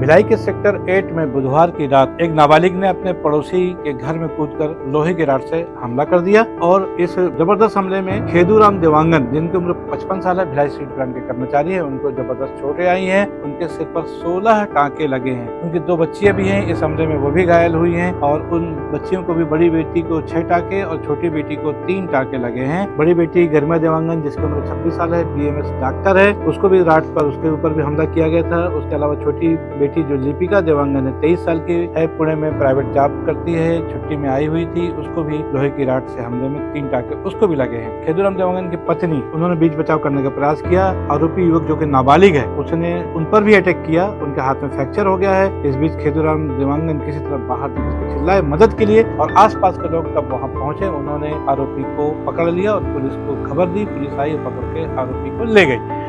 भिलाई के सेक्टर 8 में बुधवार की रात एक नाबालिग ने अपने पड़ोसी के घर में कूदकर लोहे की रॉड से हमला कर दिया और इस जबरदस्त हमले में खेदूराम देवांगन, जिनकी उम्र 55 साल है, भिलाई स्टील प्लांट के कर्मचारी हैं, उनको जबरदस्त चोटें आई हैं। उनके सिर पर 16 टांके लगे हैं। उनकी 2 बच्चियां भी हैं इस हमले में, वो भी घायल हुई हैं और उन बच्चियों को भी, बड़ी बेटी को 6 टांके और छोटी बेटी को 3 टांके लगे हैं। बड़ी बेटी गरिमा देवांगन, जिसकी उम्र 26 साल है, BMS डॉक्टर है, उसको भी राड पर, उसके ऊपर भी हमला किया गया था। उसके अलावा छोटी बेटी जो लिपिका देवांगन है, 23 साल की है, पुणे में प्राइवेट जॉब करती है, छुट्टी में आई हुई थी, उसको भी लोहे की रॉड से हमले में 3 टांके उसको भी लगे हैं। खेदूराम देवांगन की पत्नी, उन्होंने बीच बचाव करने का प्रयास किया। आरोपी युवक जो कि नाबालिग है, उसने उन पर भी अटैक किया, उनके हाथ में फ्रैक्चर हो गया है। इस बीच खेदूराम देवांगन किसी तरह बाहर चिल्लाए मदद के लिए और आसपास के लोग तब वहां पहुंचे। उन्होंने आरोपी को पकड़ लिया और पुलिस को खबर दी। पुलिस आई और पकड़ के आरोपी को ले गई।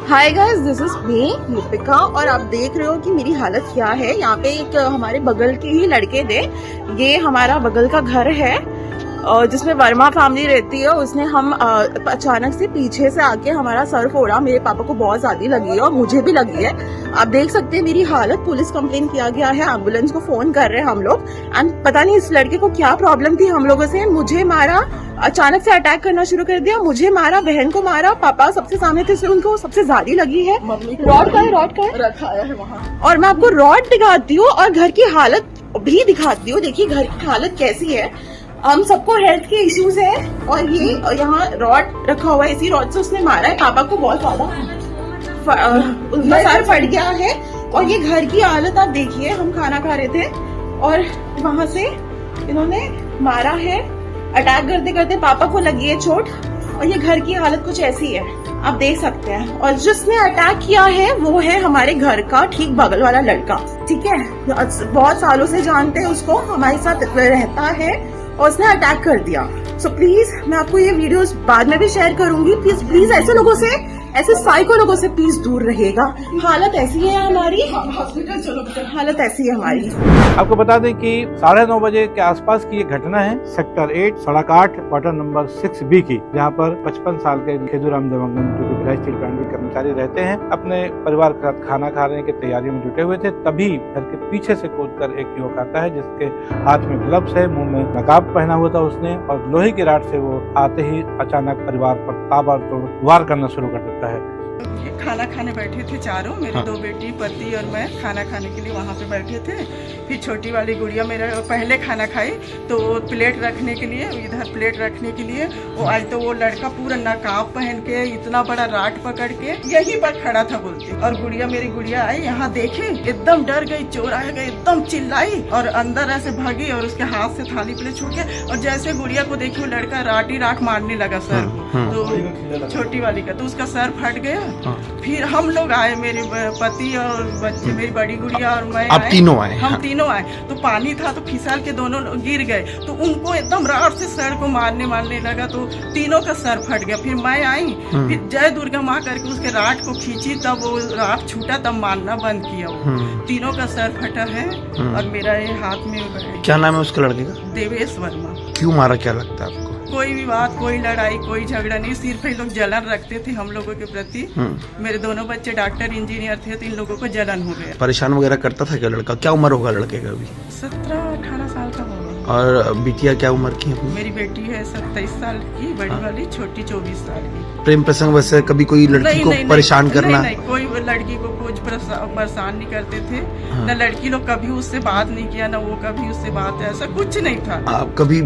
Hi guys, this is me Lipika और आप देख रहे हो कि मेरी हालत क्या है। यहाँ पे एक हमारे बगल के ही लड़के थे, ये हमारा बगल का घर है जिसमें वर्मा फैमिली रहती है। उसने हम अचानक से पीछे से आके हमारा सर फोड़ा। मेरे पापा को बहुत ज्यादा लगी है और मुझे भी लगी है। आप देख सकते हैं मेरी हालत। पुलिस कंप्लेन किया गया है, एम्बुलेंस को फोन कर रहे हैं हम लोग। एंड पता नहीं इस लड़के को क्या प्रॉब्लम थी हम लोगों से। मुझे मारा, अचानक से अटैक करना शुरू कर दिया। मुझे मारा, बहन को मारा, पापा सबसे सामने थे, उनको सबसे ज्यादा लगी है। रॉड का है रखाया है वहाँ। और मैं आपको रॉड दिखाती हूँ और घर की हालत भी दिखाती हूँ। देखिए घर की हालत कैसी है। हम सबको हेल्थ के इश्यूज है और ये यहाँ रॉड रखा हुआ है, इसी रॉड से उसने मारा है। पापा को बहुत ज्यादा उनका सर फट गया है। और ये घर की हालत आप देखिए। हम खाना खा रहे थे और वहां से इन्होंने मारा है। अटैक करते करते पापा को लगी है चोट और ये घर की हालत कुछ ऐसी है, आप देख सकते हैं। और जिसने अटैक किया है वो है हमारे घर का ठीक बगल वाला लड़का, ठीक है। बहुत सालों से जानते हैं उसको, हमारे साथ रहता है और उसने अटैक कर दिया। सो प्लीज, मैं आपको ये वीडियोस बाद में भी शेयर करूंगी। प्लीज प्लीज ऐसे लोगों से, ऐसे साइको लोगों से प्लीज दूर रहिएगा। हालत ऐसी है हमारी, हॉस्पिटल चलो, हालत ऐसी है हमारी। आपको बता दें कि 9:30 बजे के आसपास की ये घटना है सेक्टर 8 सड़क 8 क्वार्टर नंबर 6B की, जहां पर 55 साल के खेदूराम देवांगन, जो कि भिलाई स्टील प्लांट के कर्मचारी रहते हैं, अपने परिवार के साथ खाना खाने की तैयारी में जुटे हुए थे। तभी घर के पीछे से कूदकर एक युवक आता है, जिसके हाथ में ग्लव्स है, मुंह में नकाब पहना हुआ था उसने, और लोहे की रॉड से वो आते ही अचानक परिवार पर ताबड़तोड़ वार करना शुरू कर देता है। खाना खाने बैठे थे चारों, मेरे 2 बेटी, पति और मैं खाना खाने के लिए वहाँ पे बैठे थे। फिर छोटी वाली गुड़िया मेरा पहले खाना खाई, तो प्लेट रखने के लिए, इधर प्लेट रखने के लिए वो आई, तो वो लड़का पूरा नकाब पहन के, इतना बड़ा राट पकड़ के यहीं पर खड़ा था बोलते। और गुड़िया, मेरी गुड़िया आई, यहाँ देखे, एकदम डर गई, चोर आएगा, एकदम चिल्लाई और अंदर ऐसे भागी और उसके हाथ से थाली प्लेट छूट गया। और जैसे गुड़िया को देखी, वो लड़का राट मारने लगा सर को, तो छोटी वाली का, तो उसका सर फट गया। फिर हम लोग आए, मेरे पति और बच्चे, मेरी बड़ी गुड़िया और मैं, आप तीनों आए? हम तीनों आए। तो पानी था तो फिसल के दोनों गिर गए, तो उनको एकदम राड से सर को मारने लगा, तो तीनों का सर फट गया। फिर मैं आई, फिर जय दुर्गा माँ करके उसके राड को खींची, तब वो राड छूटा, तब मारना बंद किया। वो तीनों का सर फटा है और मेरा ये हाथ में। क्या नाम है उसके लड़के का? देवेश वर्मा। क्यों मारा, क्या लगता है आपको? कोई भी बात, कोई लड़ाई, कोई झगड़ा नहीं, सिर्फ ये लोग जलन रखते थे हम लोगों के प्रति। मेरे दोनों बच्चे डॉक्टर इंजीनियर थे, तो इन लोगों को जलन हो गया। परेशान वगैरह करता था क्या लड़का? क्या उम्र होगा लड़के का अभी? 17-18 साल का होगा। और बिटिया क्या उम्र की है? मेरी बेटी है 27 साल की, बड़ी वाली, छोटी 24 साल की। प्रेम प्रसंग वैसे कभी कोई लड़की को परेशान करना? नहीं, कोई लड़की को कुछ परेशान नहीं करते थे। न लड़की लोग कभी उससे बात नहीं किया, न वो कभी उससे बात, ऐसा कुछ नहीं था। आप कभी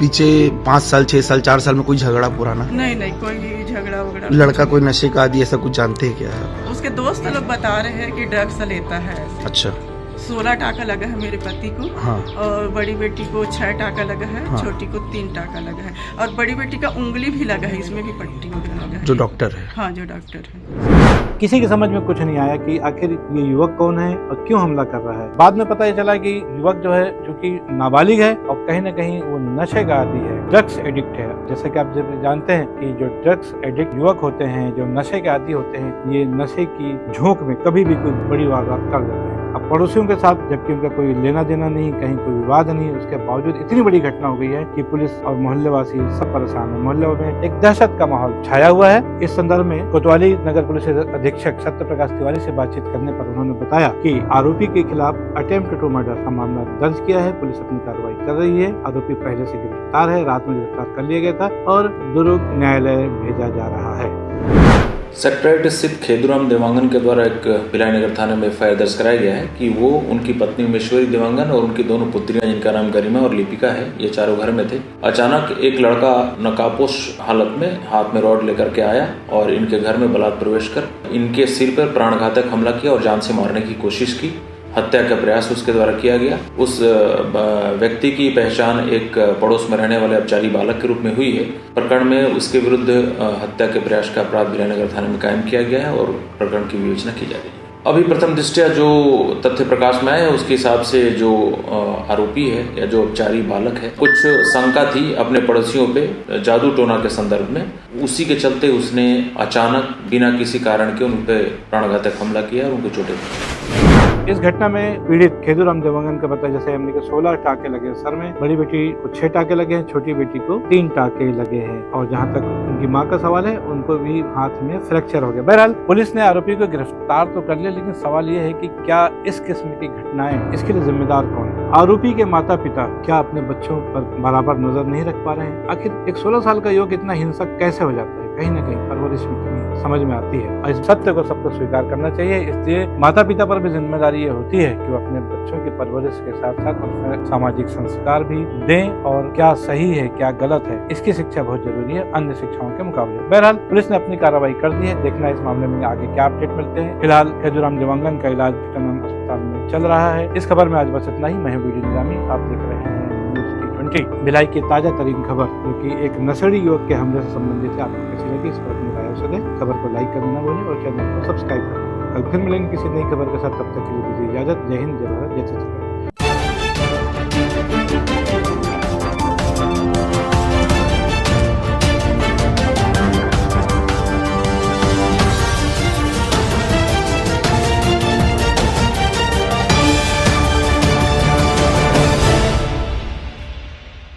पीछे 5 साल 6 साल 4 साल में कोई झगड़ा पुराना? नहीं, कोई झगड़ा वगड़ा। लड़का कोई नशे का आदि ऐसा कुछ जानते हैं क्या? उसके दोस्त लोग बता रहे हैं कि ड्रग्स लेता है। अच्छा। 16 टाका लगा है मेरे पति को। हाँ। और बड़ी बेटी को 6 टाका लगा है। हाँ। छोटी को 3 टाका लगा है और बड़ी बेटी का उंगली भी लगा है, इसमें भी पट्टी वगैरह लगा है। जो डॉक्टर है? हाँ, जो डॉक्टर है। किसी की समझ में कुछ नहीं आया कि आखिर ये युवक कौन है और क्यों हमला कर रहा है। बाद में पता चला कि युवक जो है, चूंकि नाबालिग है और कहीं न कहीं वो नशे का आदी है, ड्रग्स एडिक्ट है। जैसे कि आप जब जानते हैं कि जो ड्रग्स एडिक्ट युवक होते हैं, जो नशे के आदी होते हैं, ये नशे की झोंक में कभी भी कोई बड़ी वारदात कर देते हैं। अब पड़ोसियों के साथ, जबकि उनका कोई लेना देना नहीं, कहीं कोई विवाद नहीं, उसके बावजूद इतनी बड़ी घटना हो गई है कि पुलिस और मोहल्ले वासी सब परेशान है। मोहल्ले में एक दहशत का माहौल छाया हुआ है। इस संदर्भ में कोतवाली नगर पुलिस अधीक्षक सत्य प्रकाश तिवारी से बातचीत करने पर उन्होंने बताया कि आरोपी के खिलाफ अटेम्प्ट टू मर्डर का मामला दर्ज किया है। पुलिस अपनी कार्रवाई कर रही है। आरोपी पहले से गिरफ्तार है, रात में गिरफ्तार कर लिया गया था और दुर्ग न्यायालय भेजा जा रहा है। सेक्रेटरीट स्थित खेदूराम देवांगन के द्वारा एक भिलाई नगर थाने में एफआईआर दर्ज कराया गया है कि वो, उनकी पत्नी उमेश्वरी देवांगन और उनकी दोनों पुत्रियां जिनका नाम गरिमा और लिपिका है, ये चारों घर में थे। अचानक एक लड़का नकाबपोश हालत में हाथ में रॉड लेकर के आया और इनके घर में बलात् प्रवेश कर इनके सिर पर प्राणघातक हमला किया और जान से मारने की कोशिश की। हत्या का प्रयास उसके द्वारा किया गया। उस व्यक्ति की पहचान एक पड़ोस में रहने वाले अपचारी बालक के रूप में हुई है। प्रकरण में उसके विरुद्ध हत्या के प्रयास का अपराध भिलाई नगर थाने में कायम किया गया है और प्रकरण की विवेचना की जा रही है। अभी प्रथम दृष्टया जो तथ्य प्रकाश में आए हैं उसके हिसाब से जो आरोपी है या जो अपचारी बालक है, कुछ शंका थी अपने पड़ोसियों पे जादू टोना के संदर्भ में, उसी के चलते उसने अचानक बिना किसी कारण के उन पे प्राणघातक हमला किया और उनको चोटें दी। इस घटना में पीड़ित खेदूराम देवांगन का बताया, जैसे हमने 16 टाके लगे सर में, बड़ी बेटी को 6 टाके लगे हैं, छोटी बेटी को 3 टाके लगे हैं और जहां तक उनकी मां का सवाल है, उनको भी हाथ में फ्रैक्चर हो गया। बहरहाल पुलिस ने आरोपी को गिरफ्तार तो कर लिया, लेकिन सवाल यह है कि क्या इस किस्म की घटनाएं, इसके लिए जिम्मेदार कौन है? आरोपी के माता पिता क्या अपने बच्चों पर बराबर नजर नहीं रख पा रहे हैं? आखिर एक 16 साल का युवक इतना हिंसक कैसे हो जाता है? कहीं न कहीं परवरिश में कमी समझ में आती है और इस सत्य को सबको स्वीकार करना चाहिए। इसलिए माता पिता पर भी जिम्मेदारी ये होती है कि वो अपने बच्चों की परवरिश के साथ साथ उनमें सामाजिक संस्कार भी दें और क्या सही है क्या गलत है, इसकी शिक्षा बहुत जरूरी है अन्य शिक्षाओं के मुकाबले। बहरहाल पुलिस ने अपनी कार्रवाई कर दी है। देखना इस मामले में आगे क्या अपडेट मिलते हैं। फिलहाल खेदूराम देवांगन का इलाज विटामिन अस्पताल में चल रहा है। इस खबर में आज बस इतना ही। मैं वीडियो निजामी, आप देख रहे हैं भिलाई की ताजा तरीन खबर, जो कि एक नशेड़ी युवक के हमले से संबंधित है। आपको कैसी लगी इस पर अपनी राय से दें। खबर को लाइक करना न भूलें और चैनल को सब्सक्राइब करें। कल फिर मिलेंगे किसी नई खबर के साथ। तब तक के लिए दीजिए इजाजत। जय हिंद, जय भारत, जय छत्तीसगढ़।